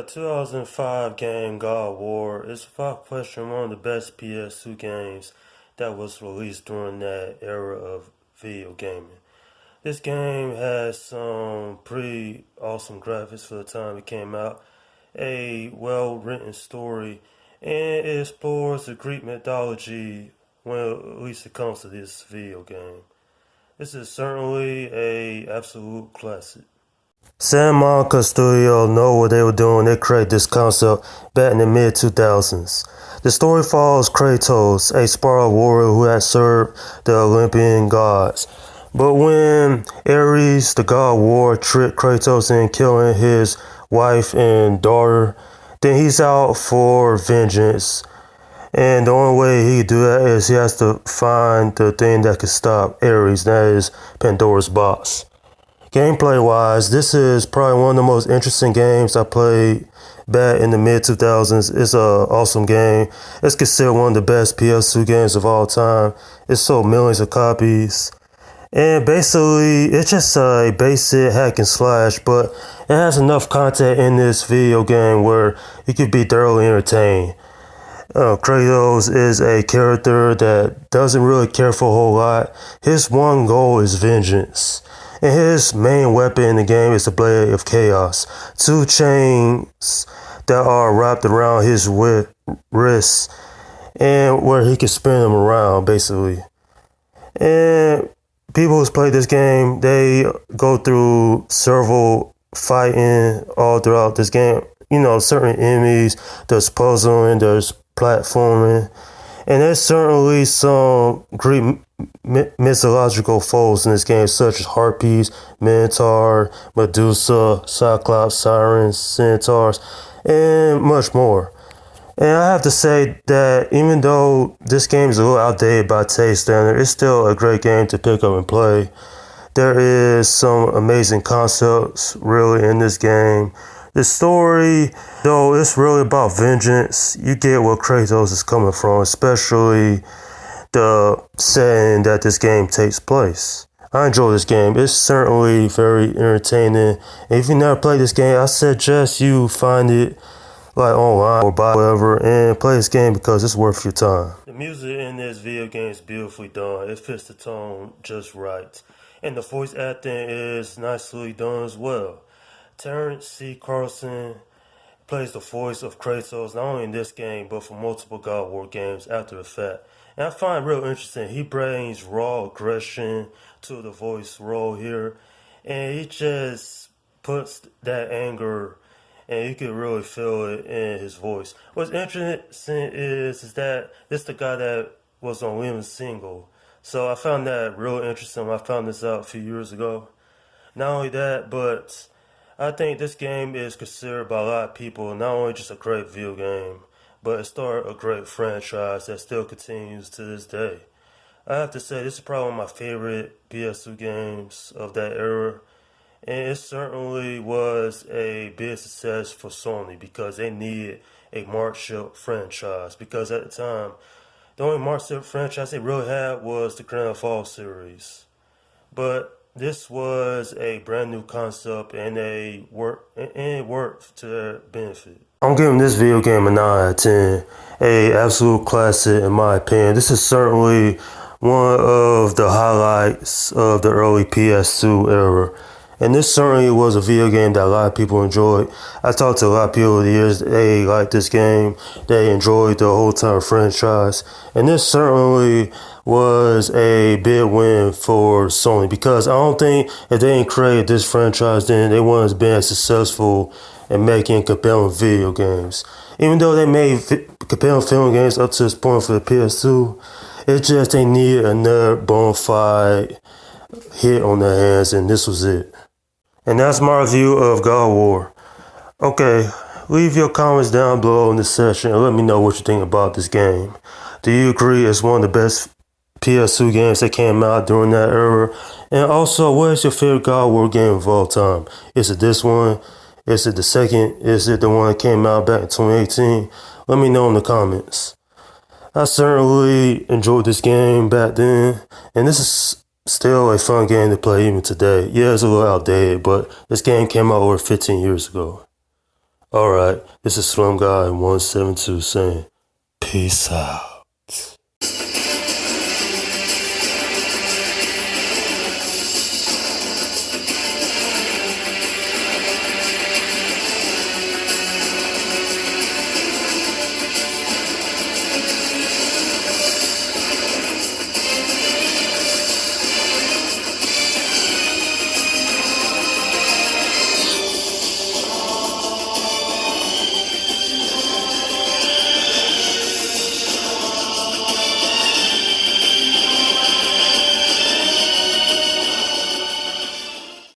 The 2005 game God of War is without question one of the best PS2 games that was released during that era of video gaming. This game has some pretty awesome graphics for the time it came out, a well written story, and it explores the Greek mythology when at least it comes to this video game. This is certainly a absolute classic. Santa Monica Studio know what they were doing. They created this concept back in the mid 2000s. The story follows Kratos, a Spartan warrior who had served the Olympian gods. But when Ares, the god of war, tricked Kratos in killing his wife and daughter, then he's out for vengeance. And the only way he could do that is he has to find the thing that could stop Ares, that is Pandora's box. Gameplay wise, this is probably one of the most interesting games I played back in the mid 2000s. It's an awesome game. It's considered one of the best PS2 games of all time. It sold millions of copies. And basically, it's just a basic hack and slash, but it has enough content in this video game where you could be thoroughly entertained. Kratos is a character that doesn't really care for a whole lot. His one goal is vengeance. And his main weapon in the game is the Blade of Chaos. Two chains that are wrapped around his wrists and where he can spin them around, basically. And people who's played this game, they go through several fighting all throughout this game. You know, certain enemies, there's puzzling, there's platforming. And there's certainly some Greek mythological foes in this game, such as Harpies, Minotaur, Medusa, Cyclops, Sirens, Centaurs, and much more. And I have to say that even though this game is a little outdated by taste standard, it's still a great game to pick up and play. There is some amazing concepts really in this game. The story, though, it's really about vengeance. You get where Kratos is coming from, especially the setting that this game takes place. I enjoy this game. It's certainly very entertaining. If you never played this game, I suggest you find it like online or buy whatever and play this game because it's worth your time. The music in this video game is beautifully done. It fits the tone just right. And the voice acting is nicely done as well. Terrence C. Carlson plays the voice of Kratos not only in this game but for multiple God of War games after the fact. And I find it real interesting. He brings raw aggression to the voice role here, and he just puts that anger, and you can really feel it in his voice. What's interesting is that this is the guy that was on Women's Single. So I found that real interesting. I found this out a few years ago. Not only that, but I think this game is considered by a lot of people not only just a great video game, but it started a great franchise that still continues to this day. I have to say, this is probably one of my favorite PS2 games of that era, and it certainly was a big success for Sony because they needed a Mark Ship franchise, because at the time, the only Mark Ship franchise they really had was the Grand Theft Auto series. But this was a brand new concept and it worked to their benefit. I'm giving this video game a 9 out of 10. A absolute classic in my opinion. This is certainly one of the highlights of the early PS2 era. And this certainly was a video game that a lot of people enjoyed. I talked to a lot of people over the years. They liked this game. They enjoyed the whole entire franchise. And this certainly was a big win for Sony because I don't think if they didn't create this franchise, then they wouldn't have been as successful in making compelling video games. Even though they made compelling film games up to this point for the PS2, it's just they needed another bona fide hit on their hands, and this was it. And that's my review of God of War. Okay, leave your comments down below in the section and let me know what you think about this game. Do you agree it's one of the best PS2 games that came out during that era? And also, what is your favorite God of War game of all time? Is it this one? Is it the second? Is it the one that came out back in 2018? Let me know in the comments. I certainly enjoyed this game back then, and this is still a fun game to play even today. Yeah, it's a little outdated, but this game came out over 15 years ago. Alright, this is Slum Guy 172 saying, peace out.